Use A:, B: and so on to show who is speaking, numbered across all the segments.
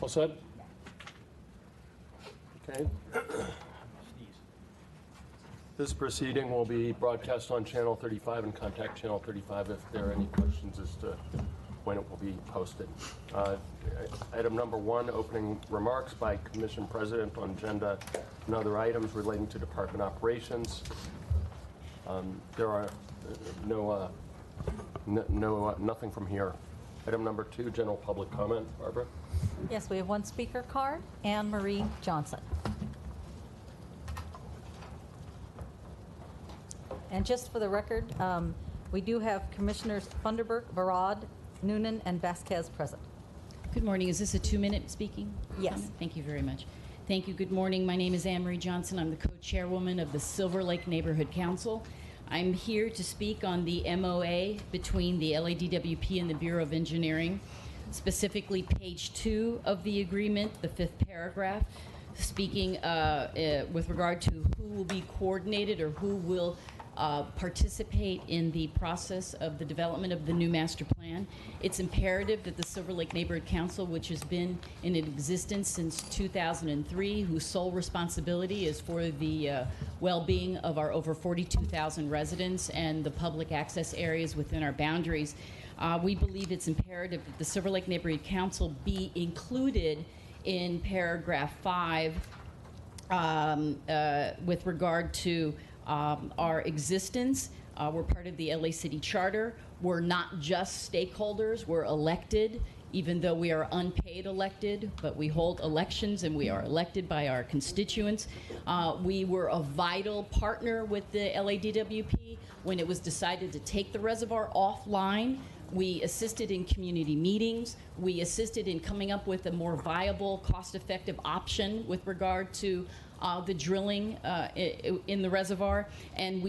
A: All set? Okay. This proceeding will be broadcast on Channel 35 and contact Channel 35 if there are any questions as to when it will be posted. Item number 1, opening remarks by Commission President on agenda and other items relating to department operations. There are nothing from here. Item number 2, general public comment. Barbara?
B: Yes, we have one speaker card, Anne Marie Johnson. And just for the record, we do have Commissioners Funderburk, Barad, Noonan, and Vasquez present.
C: Good morning. Is this a 2-minute speaking?
B: Yes.
C: Comment? Thank you very much. Thank you. Good morning. My name is Anne Marie Johnson. I'm the co-chairwoman of the Silver Lake Neighborhood Council. I'm here to speak on the MOA between the LADWP and the Bureau of Engineering, specifically page 2 of the agreement, the 5th paragraph, speaking with regard to who will be coordinated or who will participate in the process of the development of the new master plan. It's imperative that the Silver Lake Neighborhood Council, which has been in existence since 2003, whose sole responsibility is for the well-being of our over 42,000 residents and the public access areas within our boundaries, we believe it's imperative that the Silver Lake Neighborhood Council be included in paragraph 5 with regard to our existence. We're part of the LA City Charter. We're not just stakeholders, we're elected, even though we are unpaid elected, but we hold elections and we are elected by our constituents. We were a vital partner with the LADWP when it was decided to take the reservoir offline. We assisted in community meetings. We assisted in coming up with a more viable, cost-effective option with regard to the drilling in the reservoir. And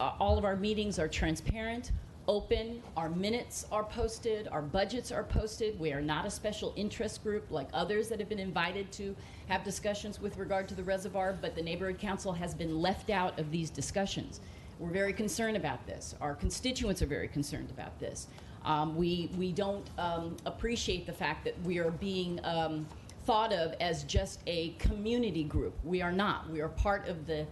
C: all of our meetings are transparent, open, our minutes are posted, our budgets are posted. We are not a special interest group like others that have been invited to have discussions with regard to the reservoir, but the Neighborhood Council has been left out of these discussions. We're very concerned about this. Our constituents are very concerned about this. We don't appreciate the fact that we are being thought of as just a community group. We are not. We are part of the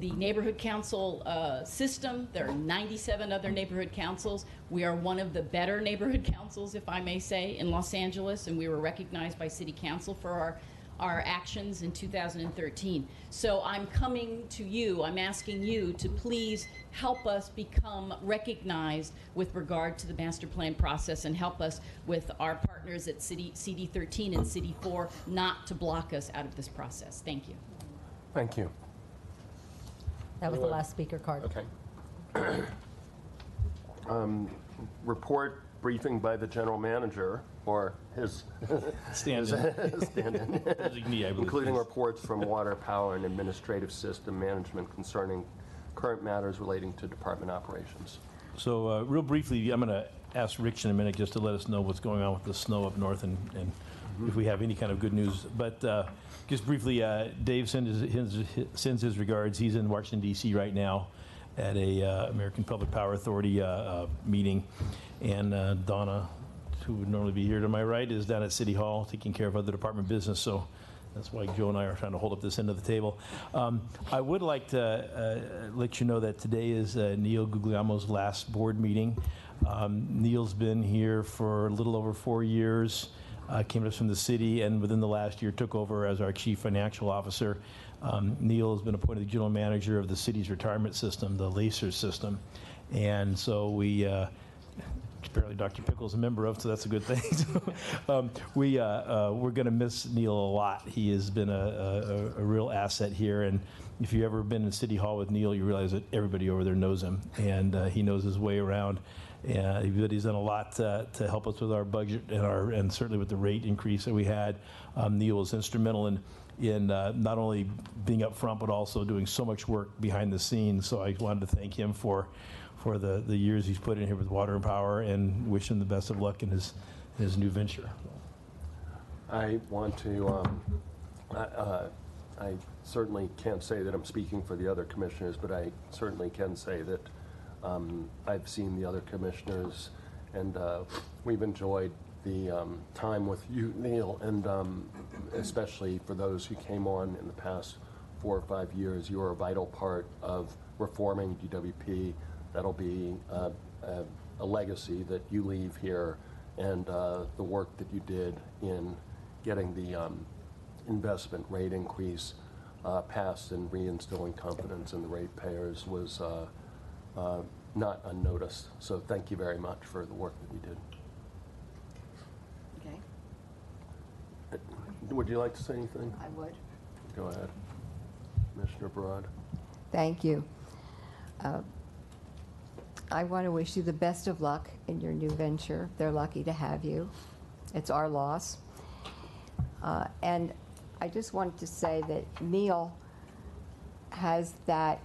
C: neighborhood council system. There are 97 other neighborhood councils. We are one of the better neighborhood councils, if I may say, in Los Angeles, and we were recognized by City Council for our actions in 2013. So I'm coming to you, I'm asking you to please help us become recognized with regard to the master plan process and help us with our partners at CD 13 and City 4 not to block us out of this process. Thank you.
A: Thank you.
B: That was the last speaker card.
A: Okay. Report briefing by the general manager or his stand-in, including reports from water, power, and administrative system management concerning current matters relating to department operations.
D: So real briefly, I'm going to ask Rich in a minute just to let us know what's going on with the snow up north and if we have any kind of good news. But just briefly, Dave sends his regards. He's in Washington, D.C. right now at a American Public Power Authority meeting. And Donna, who would normally be here to my right, is down at City Hall taking care of other department business. So that's why Joe and I are trying to hold up this end of the table. I would like to let you know that today is Neil Guglielmo's last board meeting. Neil's been here for a little over 4 years. Came to us from the city, and within the last year took over as our chief financial officer. Neil has been appointed the general manager of the city's retirement system, the LACER system. And so apparently Dr. Pickle's a member of, so that's a good thing. We're going to miss Neil a lot. He has been a real asset here, and if you've ever been in City Hall with Neil, you realize that everybody over there knows him, and he knows his way around. And he's done a lot to help us with our budget and certainly with the rate increase that we had. Neil was instrumental in not only being up front, but also doing so much work behind the scenes. So I wanted to thank him for the years he's put in here with water and power, and wish him the best of luck in his new venture.
A: I want to, I certainly can't say that I'm speaking for the other commissioners, but I certainly can say that I've seen the other commissioners, and we've enjoyed the time with you, Neil, and especially for those who came on in the past 4 or 5 years. You are a vital part of reforming GWP. That'll be a legacy that you leave here, and the work that you did in getting the investment rate increase passed and reinstilling confidence in the ratepayers was not unnoticed. So thank you very much for the work that you did.
E: Okay,
A: Would you like to say anything?
E: I would.
A: Go ahead. Commissioner Barad.
E: Thank you. I want to wish you the best of luck in your new venture. They're lucky to have you. It's our loss. And I just wanted to say that Neil has that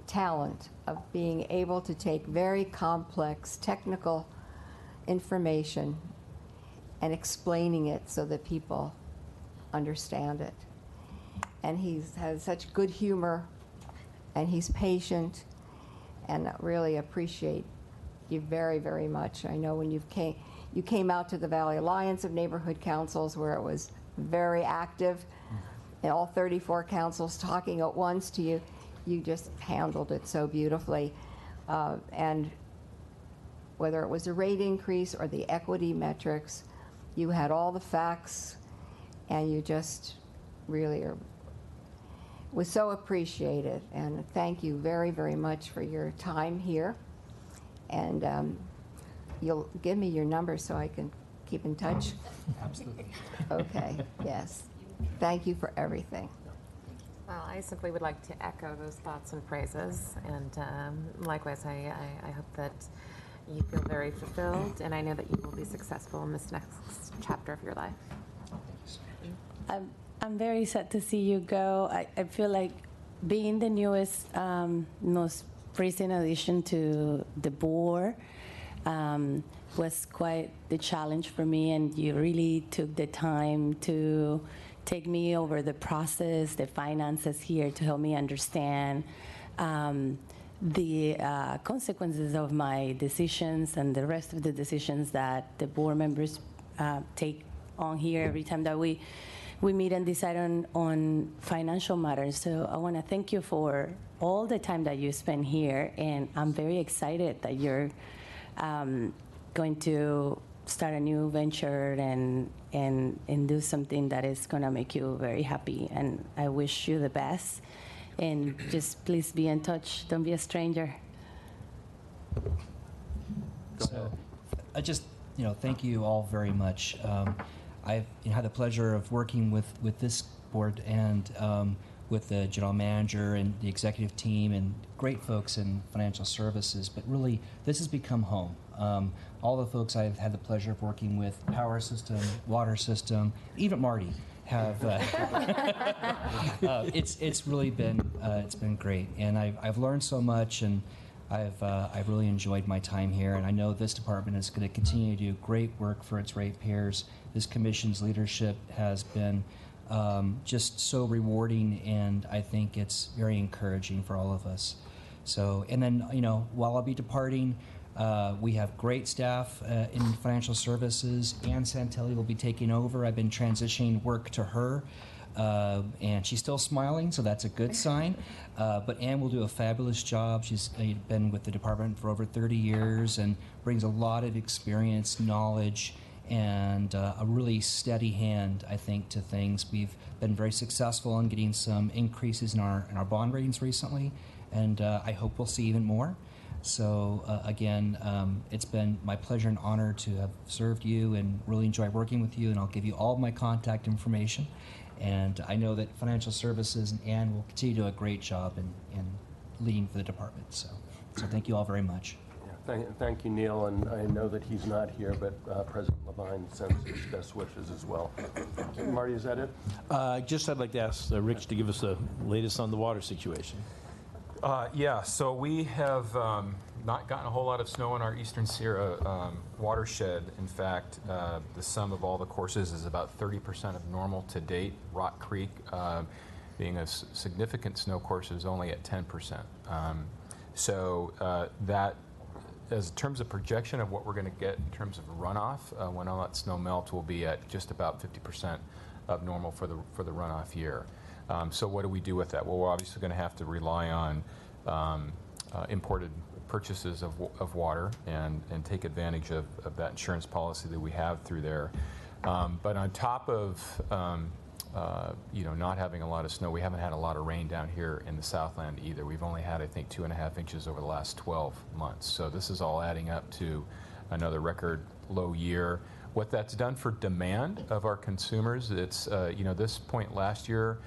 E: talent of being able to take very complex technical information and explaining it so that people understand it. And he has such good humor, and he's patient, and I really appreciate you very, very much. I know when you came out to the Valley Alliance of Neighborhood Councils, where it was very active, and all 34 councils talking at once to you, you just handled it so beautifully. And whether it was a rate increase or the equity metrics, you had all the facts, and you just really was so appreciated. And thank you very, very much for your time here. And you'll give me your number so I can keep in touch?
F: Absolutely.
E: Okay, yes. Thank you for everything.
G: Well, I simply would like to echo those thoughts and praises, and likewise, I hope that you feel very fulfilled, and I know that you will be successful in this next chapter of your life.
H: I'm very sad to see you go. I feel like being the newest, most recent addition to the board was quite the challenge for me, and you really took the time to take me over the process, the finances here, to help me understand the consequences of my decisions and the rest of the decisions that the board members take on here every time that we meet and decide on financial matters. So I want to thank you for all the time that you spend here, and I'm very excited that you're going to start a new venture and do something that is going to make you very happy. And I wish you the best. And just please be in touch. Don't be a stranger.
F: So I just, thank you all very much. I've had the pleasure of working with this board and with the general manager and the executive team and great folks in financial services, but really this has become home. All the folks I've had the pleasure of working with, power system, water system, even Marty, have it's really been it's been great, and I've learned so much, and I've really enjoyed my time here, and I know this department is going to continue to do great work for its ratepayers. This commission's leadership has been just so rewarding, and I think it's very encouraging for all of us. So, and then while I'll be departing, we have great staff in financial services. Ann Santelli will be taking over. I've been transitioning work to her, and she's still smiling, so that's a good sign. But Ann will do a fabulous job. She's been with the department for over 30 years and brings a lot of experience, knowledge, and a really steady hand, I think, to things. We've been very successful in getting some increases in our bond ratings recently, and I hope we'll see even more. So again, it's been my pleasure and honor to have served you and really enjoy working with you, and I'll give you all of my contact information. And I know that financial services and Ann will continue to do a great job in leading for the department. So thank you all very much.
A: Thank you, Neil, and I know that he's not here, but President Levine sends his best wishes as well. Marty, is that it?
D: I'd like to ask Rich to give us the latest on the water situation.
I: Yeah, so we have not gotten a whole lot of snow in our Eastern Sierra watershed. In fact, the sum of all the courses is about 30% of normal to date. Rock Creek, being a significant snow course, is only at 10%. So that as in terms of projection of what we're going to get in terms of runoff, when all that snow melts, we'll be at just about 50% of normal for the runoff year. So what do we do with that? Well, we're obviously going to have to rely on imported purchases of water and take advantage of that insurance policy that we have through there. But on top of not having a lot of snow, we haven't had a lot of rain down here in the Southland either. We've only had, I think, 2.5 inches over the last 12 months. So this is all adding up to another record low year. What that's done for demand of our consumers, it's, this point last year,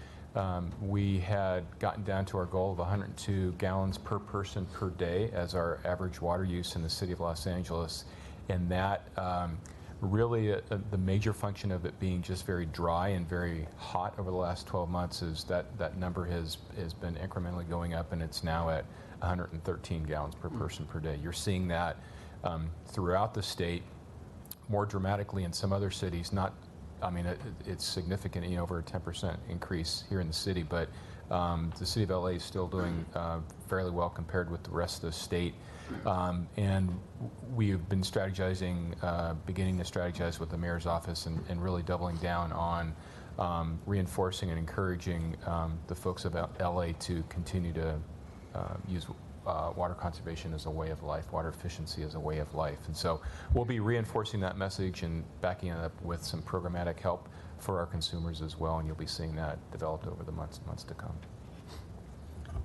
I: we had gotten down to our goal of 102 gallons per person per day as our average water use in the city of Los Angeles. And that really, the major function of it being just very dry and very hot over the last 12 months is that number has been incrementally going up, and it's now at 113 gallons per person per day. You're seeing that throughout the state, more dramatically in some other cities. It's significant, over a 10% increase here in the city, but the city of LA is still doing fairly well compared with the rest of the state. And we've been beginning to strategize with the mayor's office and really doubling down on reinforcing and encouraging the folks of LA to continue to use water conservation as a way of life, water efficiency as a way of life. And so we'll be reinforcing that message and backing it up with some programmatic help for our consumers as well, and you'll be seeing that developed over the months to come.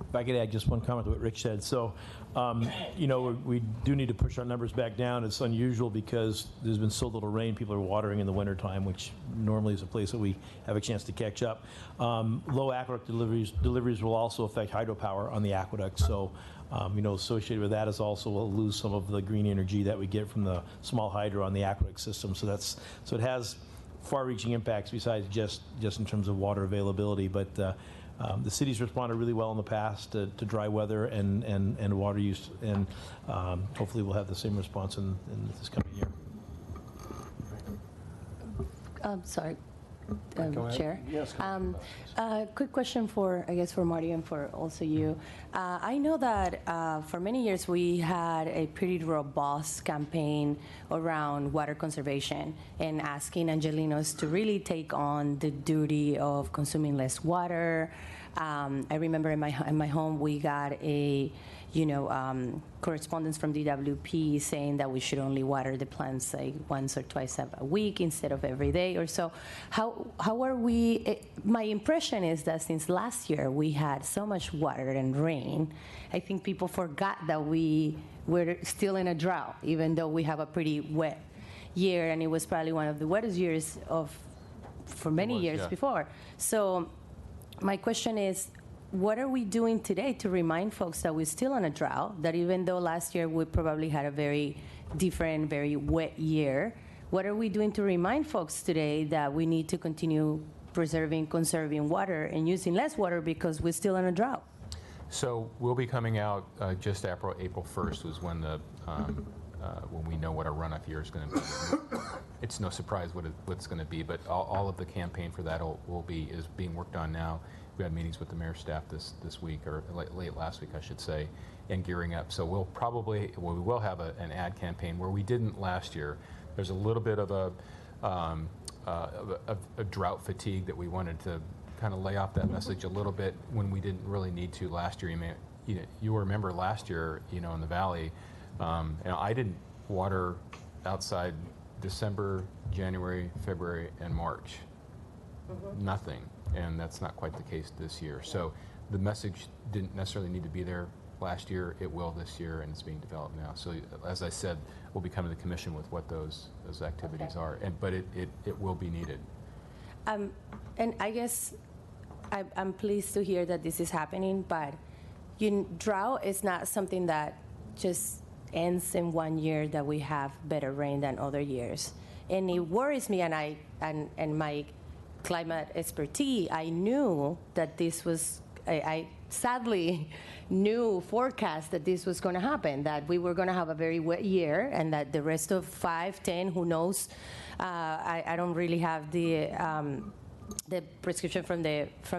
D: If I could add just one comment to what Rich said. So, we do need to push our numbers back down. It's unusual because there's been so little rain. People are watering in the wintertime, which normally is a place that we have a chance to catch up. Low aqueduct deliveries will also affect hydropower on the aqueduct. So, associated with that is also we'll lose some of the green energy that we get from the small hydro on the aqueduct system. So it has far-reaching impacts besides just in terms of water availability. But the city's responded really well in the past to dry weather and water use, and hopefully we'll have the same response in this coming year.
H: Sorry,
A: Go ahead.
H: Chair.
A: Yes.
H: Quick question for Marty and for also you. I know that for many years we had a pretty robust campaign around water conservation and asking Angelinos to really take on the duty of consuming less water. I remember in my home we got a correspondence from DWP saying that we should only water the plants like once or twice a week instead of every day or so. How are we? My impression is that since last year we had so much water and rain, I think people forgot that we were still in a drought, even though we have a pretty wet year, and it was probably one of the wettest years for many years before. So my question is, what are we doing today to remind folks that we're still in a drought, that even though last year we probably had a very different, very wet year, what are we doing to remind folks today that we need to continue conserving water and using less water because we're still in a drought?
I: So we'll be coming out just April 1st was when when we know what our runoff year is going to be. It's no surprise what it's going to be, but all of the campaign for that is being worked on now. We had meetings with the mayor's staff this week, or late last week, I should say, and gearing up. So we will have an ad campaign where we didn't last year. There's a little bit of a drought fatigue that we wanted to kind of lay off that message a little bit when we didn't really need to last year. You remember last year, in the valley, I didn't water outside December, January, February, and March. Nothing. And that's not quite the case this year. So the message didn't necessarily need to be there last year. It will this year, and it's being developed now. So as I said, we'll be coming to the commission with what those activities are. But it will be needed.
H: And I guess I'm pleased to hear that this is happening, but drought is not something that just ends in one year that we have better rain than other years. And it worries me, and my climate expertise, I knew that this was, I sadly forecast that this was going to happen, that we were going to have a very wet year, and that the rest of 5, 10, who knows, I don't really have the prescription from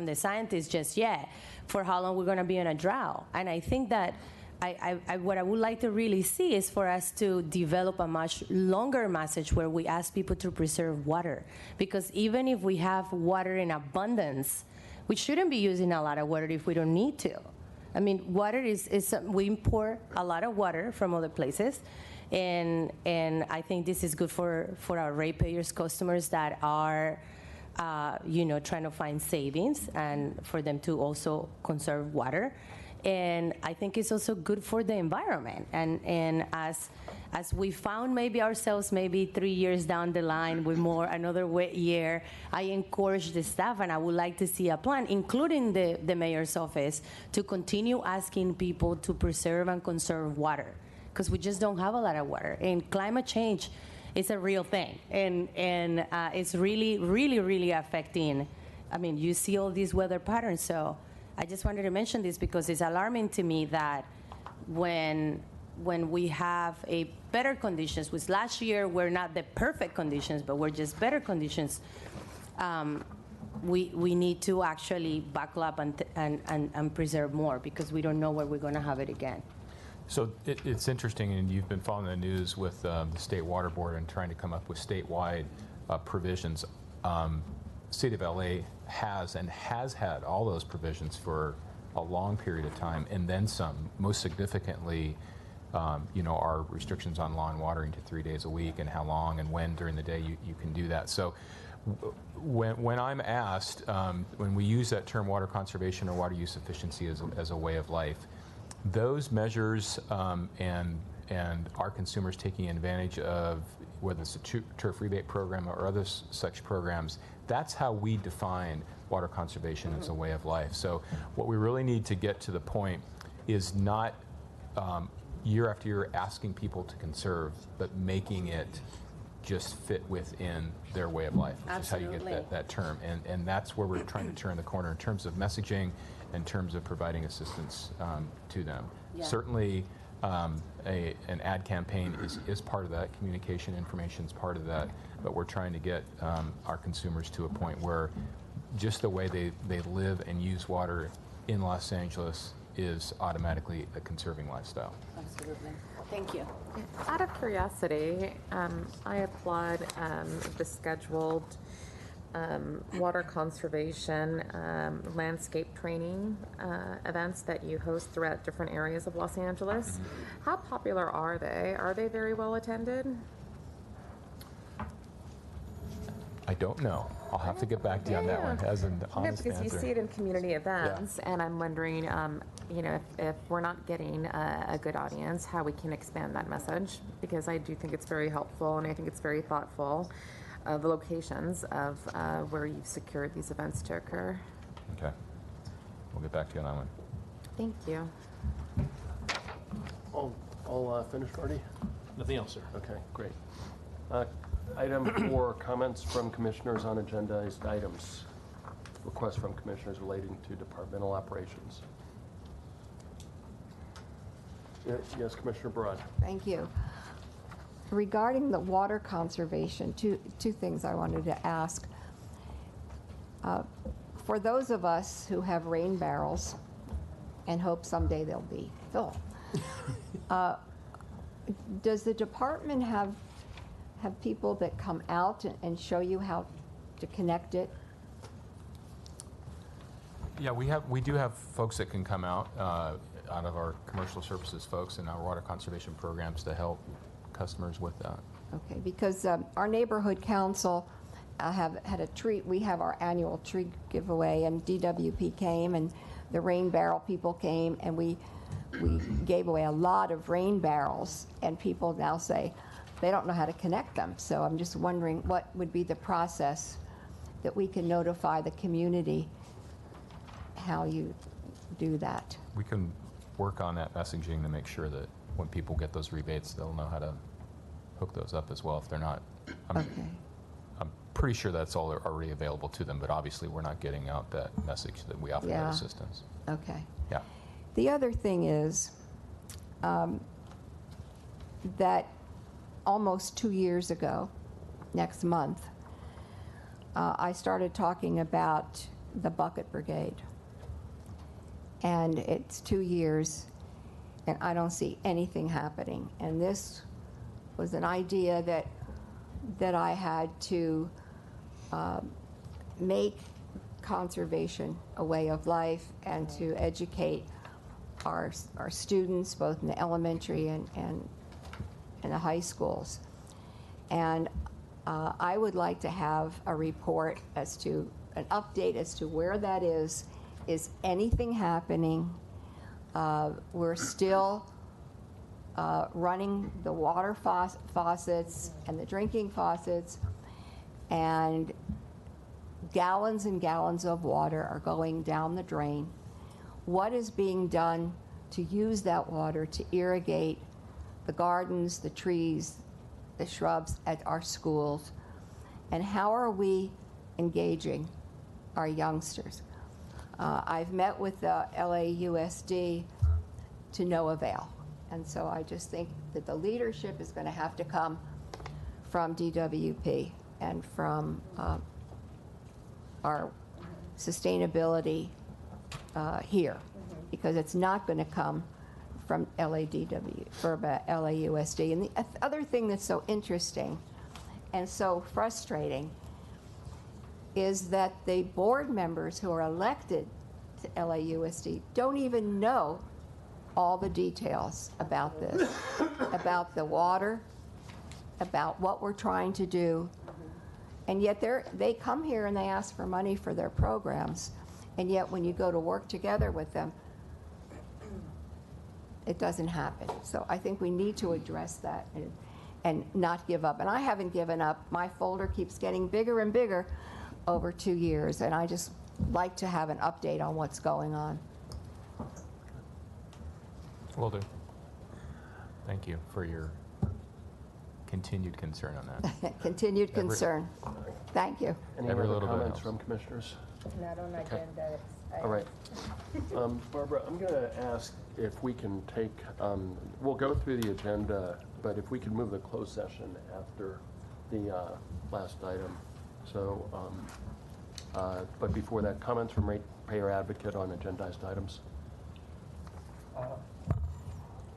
H: the scientists just yet for how long we're going to be in a drought. And I think that what I would like to really see is for us to develop a much longer message where we ask people to preserve water. Because even if we have water in abundance, we shouldn't be using a lot of water if we don't need to. I mean, water we import a lot of water from other places. And I think this is good for our ratepayers, customers that are, trying to find savings and for them to also conserve water. And I think it's also good for the environment. And as we found maybe ourselves maybe 3 years down the line with another wet year, I encourage the staff, and I would like to see a plan, including the mayor's office, to continue asking people to preserve and conserve water, because we just don't have a lot of water. And climate change is a real thing, and it's really, really, really affecting. I mean, you see all these weather patterns, so I just wanted to mention this because it's alarming to me that when we have a better conditions, which last year were not the perfect conditions, but were just better conditions, we need to actually buckle up and preserve more, because we don't know where we're going to have it again.
I: So it's interesting, and you've been following the news with the State Water Board and trying to come up with statewide provisions. City of LA has had all those provisions for a long period of time, and then some. Most significantly, our restrictions on lawn watering to 3 days a week, and how long and when during the day you can do that. So when I'm asked, when we use that term water conservation or water use efficiency as a way of life, those measures and our consumers taking advantage of, whether it's a turf rebate program or other such programs, that's how we define water conservation as a way of life. So what we really need to get to the point is not year after year asking people to conserve, but making it just fit within their way of life, which
H: Absolutely.
I: is how you get that term. And that's where we're trying to turn the corner in terms of messaging, in terms of providing assistance to them.
H: Yeah.
I: Certainly, an ad campaign is part of that. Communication information is part of that. But we're trying to get our consumers to a point where just the way they live and use water in Los Angeles is automatically a conserving lifestyle.
H: Absolutely. Thank you.
G: Out of curiosity, I applaud the scheduled water conservation landscape training events that you host throughout different areas of Los Angeles. How popular are they? Are they very well attended?
I: I don't know. I'll have to get back to you on that one as an honest
G: because
I: answer.
G: you see it in community events, and I'm wondering, if we're not getting a good audience, how we can expand that message, because I do think it's very helpful, and I think it's very thoughtful, the locations of where you've secured these events to occur.
I: Okay. We'll get back to you on that one.
G: Thank you.
A: All finished already?
D: Nothing else, sir.
A: Okay, great. Item 4, comments from commissioners on agendized items. Requests from commissioners relating to departmental operations. Yes, Commissioner Barad.
E: Thank you. Regarding the water conservation, two things I wanted to ask. For those of us who have rain barrels and hope someday they'll be full, does the department have people that come out and show you how to connect it?
I: Yeah, we do have folks that can come out of our commercial services folks and our water conservation programs to help customers with that.
E: Okay, because our neighborhood council have had a tree. We have our annual tree giveaway, and DWP came, and the rain barrel people came, and we gave away a lot of rain barrels, and people now say they don't know how to connect them. So I'm just wondering what would be the process that we can notify the community how you do that.
I: We can work on that messaging to make sure that when people get those rebates, they'll know how to hook those up as well if they're not. I'm pretty sure that's all already available to them, but obviously we're not getting out that message that we offer that assistance.
E: Okay.
I: Yeah.
E: The other thing is that almost 2 years ago, next month, I started talking about the Bucket Brigade. And it's 2 years. and I don't see anything happening. And this was an idea that I had to make conservation a way of life and to educate our students, both in the elementary and the high schools. And I would like to have a report as to, an update as to where that is. Is anything happening? We're still running the water faucets and the drinking faucets, and gallons and gallons of water are going down the drain. What is being done to use that water to irrigate the gardens, the trees, the shrubs at our schools? And how are we engaging our youngsters? I've met with the LAUSD to no avail. And so I just think that the leadership is going to have to come from DWP and from our sustainability here, because it's not going to come from LAUSD. And the other thing that's so interesting and so frustrating is that the board members who are elected to LAUSD don't even know all the details about this, about the water, about what we're trying to do. And yet they come here and they ask for money for their programs, and yet when you go to work together with them, it doesn't happen. So I think we need to address that and not give up. And I haven't given up. My folder keeps getting bigger and bigger over 2 years, and I just like to have an update on what's going on.
I: Will do. Thank you for your continued concern on that.
E: Continued concern. Thank you.
A: Any
I: Every
A: other
I: little bit
A: comments
I: helps.
A: from commissioners?
J: Not on
A: Okay.
J: agenda.
A: All right. Barbara, I'm going to ask if we can take, we'll go through the agenda, but if we can move the closed session after the last item. So, but before that, comments from ratepayer advocate on agendized items?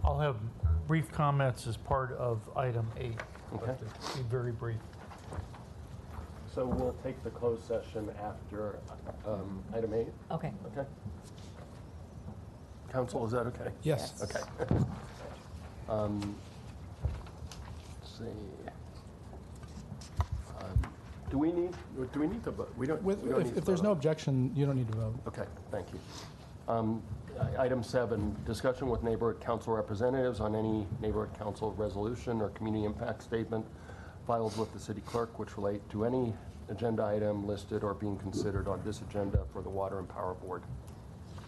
K: I'll have brief comments as part of item 8.
A: Okay.
K: Be very brief.
A: So we'll take the closed session after item 8?
B: Okay.
A: Okay. Council, is that okay?
J: Yes.
A: Okay. Let's see. Do we need to vote? We don't need to
J: If there's no
A: vote.
J: objection, you don't need to vote.
A: Okay, thank you. Item 7, discussion with neighborhood council representatives on any neighborhood council resolution or community impact statement filed with the city clerk which relate to any agenda item listed or being considered on this agenda for the Water and Power Board.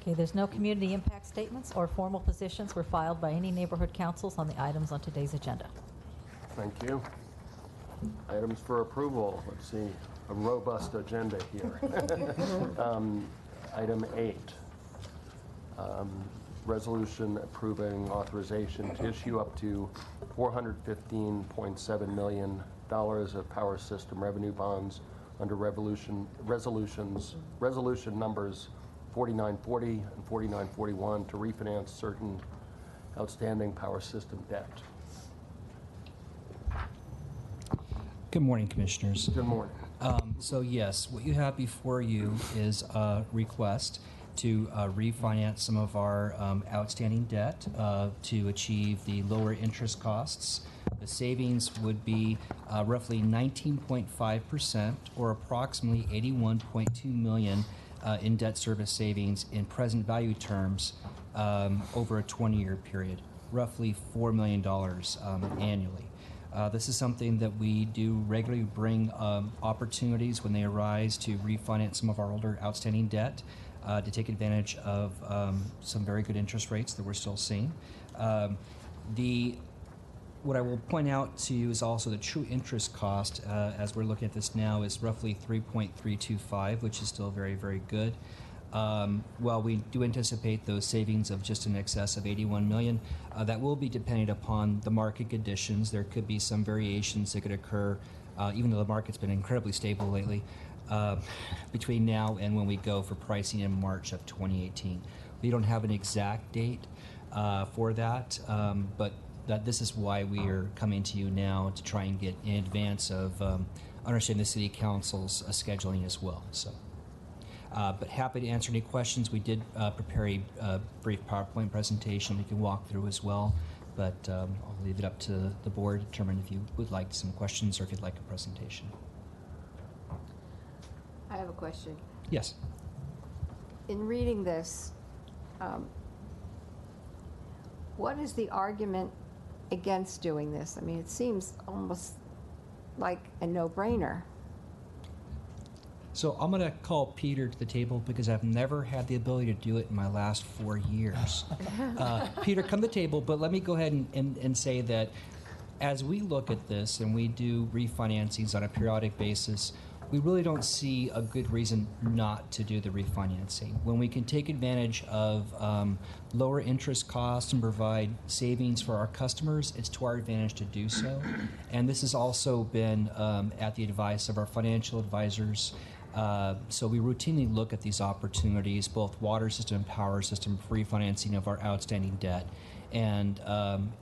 B: Okay, there's no community impact statements or formal positions were filed by any neighborhood councils on the items on today's agenda.
A: Thank you. Items for approval. Let's see, a robust agenda here. Item 8. Resolution approving authorization to issue up to $415.7 million of power system revenue bonds under resolution numbers 4940 and 4941 to refinance certain outstanding power system debt.
F: Good morning, Commissioners.
A: Good morning.
F: So yes, what you have before you is a request to refinance some of our outstanding debt to achieve the lower interest costs. The savings would be roughly 19.5%, or approximately $81.2 million in debt service savings in present value terms over a 20-year period, roughly $4 million annually. This is something that we do regularly bring opportunities when they arise to refinance some of our older outstanding debt to take advantage of some very good interest rates that we're still seeing. What I will point out to you is also the true interest cost as we're looking at this now is roughly 3.325, which is still very, very good. While we do anticipate those savings of just in excess of $81 million, that will be dependent upon the market conditions. There could be some variations that could occur, even though the market's been incredibly stable lately, between now and when we go for pricing in March of 2018. We don't have an exact date, for that, but that this is why we are coming to you now to try and get in advance of understanding the City Council's scheduling as well. So, but happy to answer any questions. We did prepare a brief PowerPoint presentation we can walk through as well, but I'll leave it up to the board to determine if you would like some questions or if you'd like a presentation.
E: I have a question.
F: Yes.
E: In reading this, what is the argument against doing this? I mean, it seems almost like a no-brainer.
F: So I'm going to call Peter to the table because I've never had the ability to do it in my last 4 years. Peter, come to the table, but let me go ahead and say that as we look at this and we do refinancings on a periodic basis, we really don't see a good reason not to do the refinancing. When we can take advantage of lower interest costs and provide savings for our customers, it's to our advantage to do so. And this has also been at the advice of our financial advisors. So we routinely look at these opportunities, both water system and power system, for refinancing of our outstanding debt. And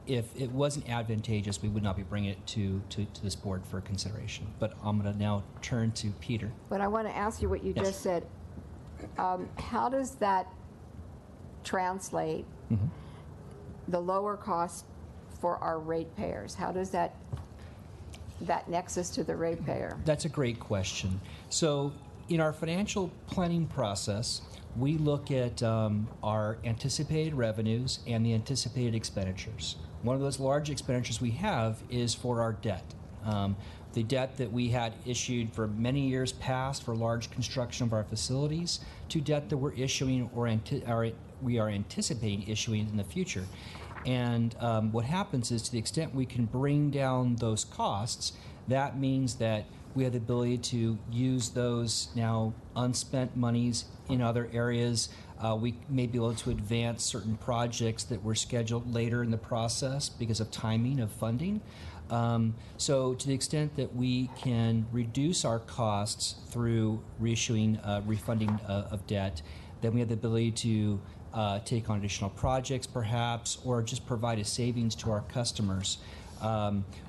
F: if it wasn't advantageous, we would not be bringing it to this board for consideration. But I'm going to now turn to Peter.
E: But I want to ask you what you
F: Yes.
E: just said. How does that translate the lower cost for our ratepayers? How does that nexus to the ratepayer?
F: That's a great question. So in our financial planning process, we look at our anticipated revenues and the anticipated expenditures. One of those large expenditures we have is for our debt. The debt that we had issued for many years past for large construction of our facilities to debt that we're issuing or we are anticipating issuing in the future. And what happens is, to the extent we can bring down those costs, that means that we have the ability to use those now unspent monies in other areas. We may be able to advance certain projects that were scheduled later in the process because of timing of funding. So to the extent that we can reduce our costs through reissuing, refunding of debt, then we have the ability to take on additional projects perhaps, or just provide a savings to our customers.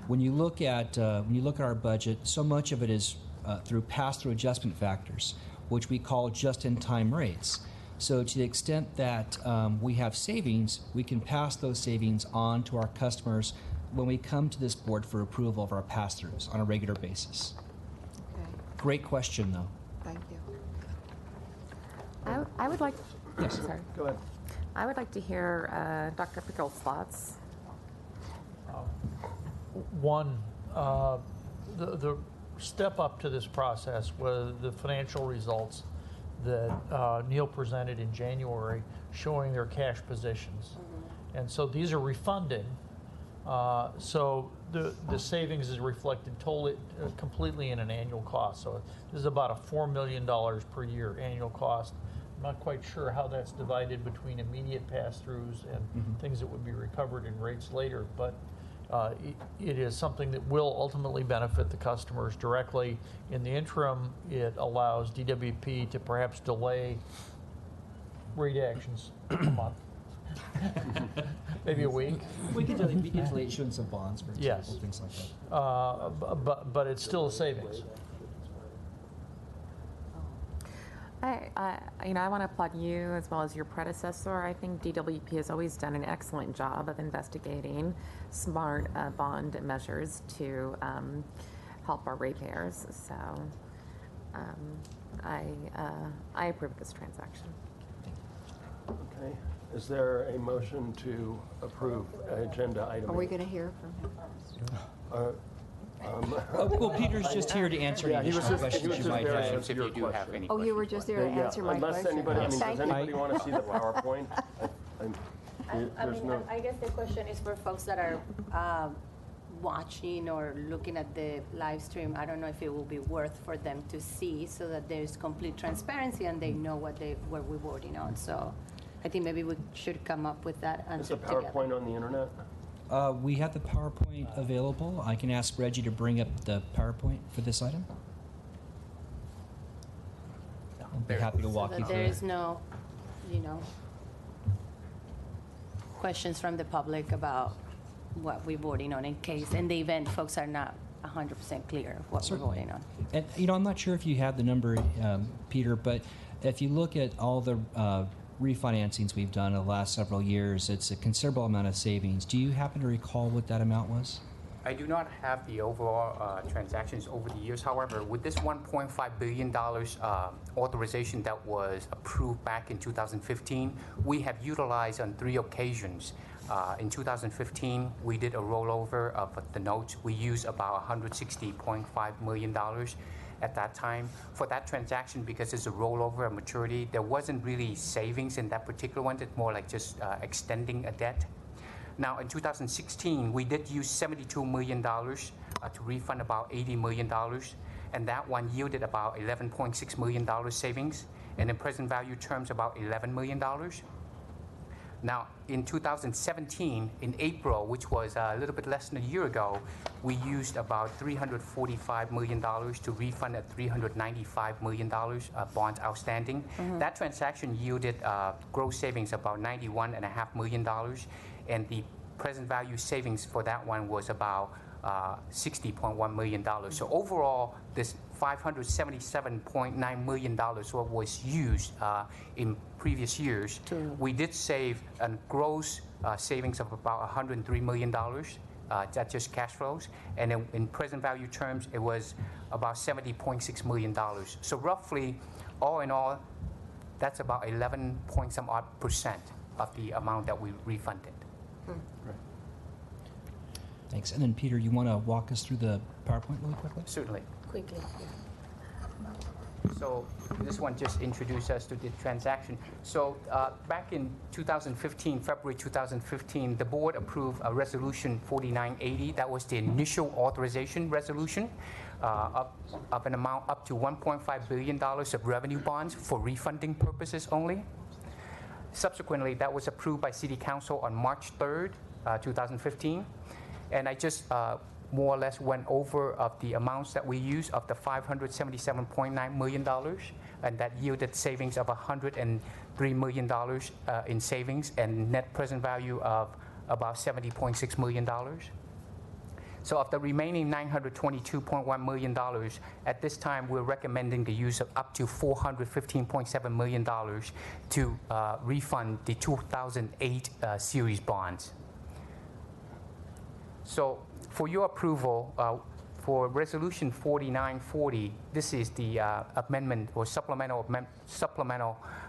F: When you look at our budget, so much of it is through pass-through adjustment factors, which we call just-in-time rates. So to the extent that we have savings, we can pass those savings on to our customers when we come to this board for approval of our pass-throughs on a regular basis.
E: Okay,
F: Great question, though.
E: thank you.
G: I would like.
F: Yes.
G: Sorry.
A: Go ahead.
G: I would like to hear Dr. Pickle's thoughts.
K: One, the step up to this process was the financial results that Neil presented in January showing their cash positions. And so these are refunded. So the savings is reflected totally, completely in an annual cost. So this is about a $4 million per year annual cost. I'm not quite sure how that's divided between immediate pass-throughs and things that would be recovered in rates later, but it is something that will ultimately benefit the customers directly. In the interim, it allows DWP to perhaps delay rate actions a month. Maybe a week.
F: We can delay issuance of bonds, for example,
K: Yes.
F: things like that.
K: But it's still a savings.
G: I want to applaud you as well as your predecessor. I think DWP has always done an excellent job of investigating smart bond measures to help our ratepayers. So I approve of this transaction.
A: Okay. Is there a motion to approve agenda item?
E: Are we going to hear from him?
F: Well, Peter's just here to answer
A: Yeah,
F: any
A: he was
F: additional
A: just, he
F: questions
A: was
F: you
A: just
F: might
A: there to
F: have.
A: answer your question.
E: Oh, you were just there to answer my
A: Unless
E: question.
A: anybody, does
E: Thank you.
A: anybody want to see the PowerPoint? There's no.
H: I guess the question is for folks that are watching or looking at the live stream. I don't know if it will be worth for them to see so that there's complete transparency and they know what we're voting on. So I think maybe we should come up with that
A: Is
H: answer
A: the
H: together.
A: PowerPoint on the internet?
F: We have the PowerPoint available. I can ask Reggie to bring up the PowerPoint for this item. I'll be happy to walk
H: So
F: you
H: that
F: through
H: there
F: it.
H: is no, questions from the public about what we're voting on in case, in the event folks are not 100% clear of what we're voting on.
F: And, I'm not sure if you have the number, Peter, but if you look at all the refinancings we've done in the last several years, it's a considerable amount of savings. Do you happen to recall what that amount was?
J: I do not have the overall transactions over the years. However, with this $1.5 billion authorization that was approved back in 2015, we have utilized on 3 occasions. In 2015, we did a rollover of the notes. We used about $160.5 million at that time. For that transaction, because it's a rollover, a maturity, there wasn't really savings in that particular one. It's more like just extending a debt. Now, in 2016, we did use $72 million to refund about $80 million, and that one yielded about $11.6 million savings, and in present value terms, about $11 million. Now, in 2017, in April, which was a little bit less than a year ago, we used about $345 million to refund at $395 million bonds outstanding. That transaction yielded gross savings about $91.5 million, and the present value savings for that one was about $60.1 million. So overall, this $577.9 million what was used in previous years. We did save a gross savings of about $103 million. That's just cash flows. And in present value terms, it was about $70.6 million. So roughly, all in all, that's about 11 point some odd percent of the amount that we refunded.
F: Thanks. And then, Peter, you want to walk us through the PowerPoint really quickly?
J: Certainly.
H: Quickly.
J: So this one just introduced us to the transaction. So back in 2015, February 2015, the board approved a resolution 4980. That was the initial authorization resolution of an amount up to $1.5 billion of revenue bonds for refunding purposes only. Subsequently, that was approved by City Council on March 3rd, 2015. And I just more or less went over of the amounts that we used of the $577.9 million, and that yielded savings of $103 million in savings and net present value of about $70.6 million. So of the remaining $922.1 million, at this time we're recommending the use of up to $415.7 million to refund the 2008 series bonds. So for your approval, for Resolution 4940, this is the amendment or supplemental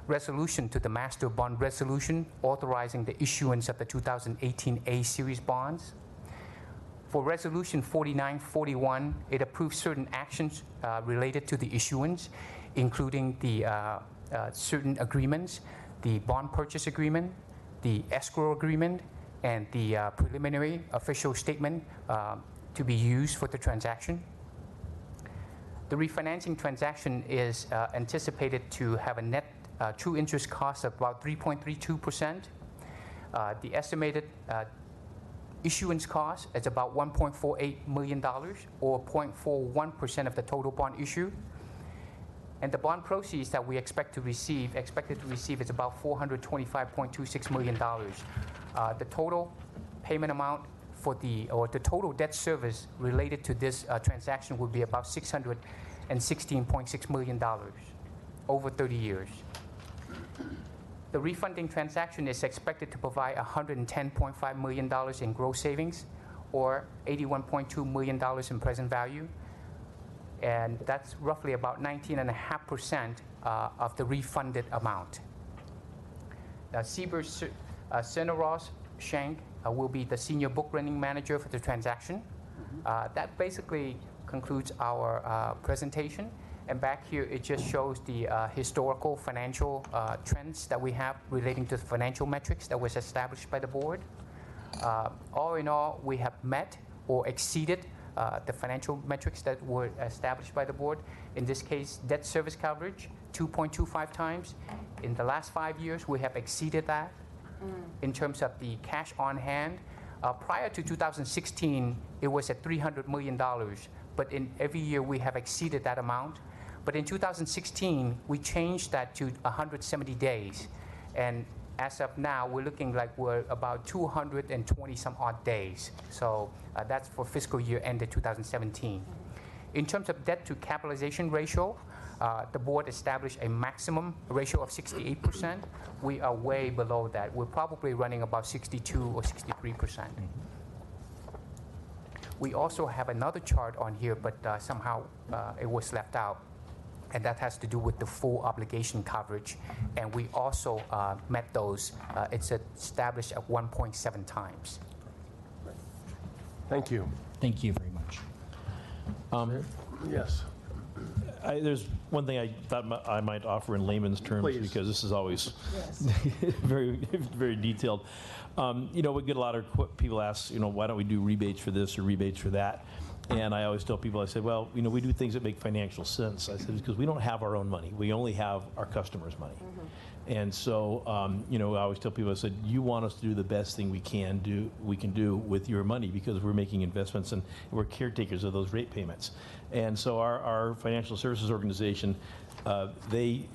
J: resolution to the Master Bond Resolution authorizing the issuance of the 2018 A series bonds. For Resolution 4941, it approves certain actions related to the issuance, including the certain agreements, the bond purchase agreement, the escrow agreement, and the preliminary official statement to be used for the transaction. The refinancing transaction is anticipated to have a net true interest cost of about 3.32%. The estimated issuance cost is about $1.48 million, or 0.41% of the total bond issue. And the bond proceeds that we expected to receive is about $425.26 million. The total payment amount for the total debt service related to this transaction would be about $616.6 million over 30 years. The refunding transaction is expected to provide $110.5 million in gross savings, or $81.2 million in present value, and that's roughly about 19.5% of the refunded amount. Now, Senaros Shank will be the senior book running manager for the transaction. That basically concludes our presentation. And back here, it just shows the historical financial trends that we have relating to the financial metrics that was established by the board. All in all, we have met or exceeded the financial metrics that were established by the board. In this case, debt service coverage, 2.25 times. In the last 5 years, we have exceeded that. In terms of the cash on hand, prior to 2016, it was at $300 million, but in every year we have exceeded that amount. But in 2016, we changed that to 170 days. And As of now, we're looking like we're about 220 some odd days. So that's for fiscal year ended 2017. In terms of debt to capitalization ratio, the board established a maximum ratio of 68%. We are way below that. We're probably running about 62 or 63%. We also have another chart on here, but somehow it was left out. And that has to do with the full obligation coverage. And we also met those. It's established at 1.7 times.
A: Thank you.
F: Thank you very much.
A: Yes.
D: There's one thing I thought I might offer in layman's terms,
A: Please.
D: because this is always very, very detailed. We get a lot of people ask, why don't we do rebates for this or rebates for that? And I always tell people, I said, well, we do things that make financial sense. I said, because we don't have our own money. We only have our customers' money. And so, I always tell people, I said, you want us to do the best thing we can do with your money, because we're making investments and we're caretakers of those rate payments. And so our financial services organization, they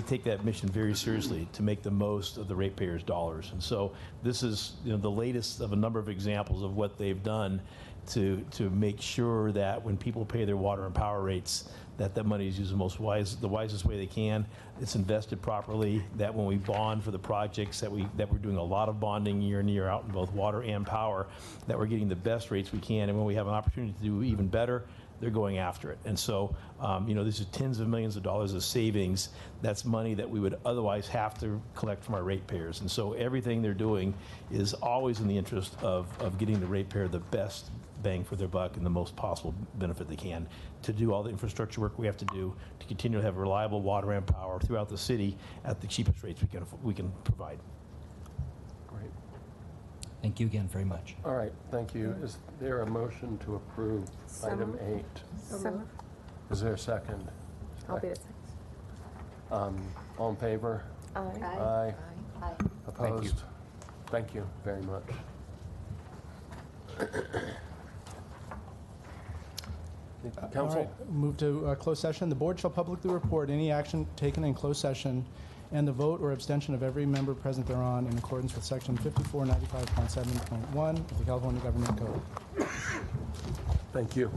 D: take that mission very seriously to make the most of the ratepayers' dollars. And so this is the latest of a number of examples of what they've done to make sure that when people pay their water and power rates, that money is used the wisest way they can. It's invested properly. That when we bond for the projects that we're doing a lot of bonding year in year out in both water and power, that we're getting the best rates we can. And when we have an opportunity to do even better, they're going after it. And so, this is tens of millions of dollars of savings. That's money that we would otherwise have to collect from our ratepayers. And so everything they're doing is always in the interest of getting the ratepayer the best bang for their buck and the most possible benefit they can, to do all the infrastructure work we have to do to continue to have reliable water and power throughout the city at the cheapest rates we can provide.
A: Great.
F: Thank you again very much.
A: All right, thank you. Is there a motion to approve item 8?
G: So
A: Is there a second?
G: I'll be the second.
A: All in favor?
G: Aye.
A: Aye.
E: Aye.
A: Opposed? Thank you very much. Council?
L: All right, move to closed session. The board shall publicly report any action taken in closed session and the vote or abstention of every member present thereon in accordance with section 5495.7.1 of the California Government Code.
A: Thank you.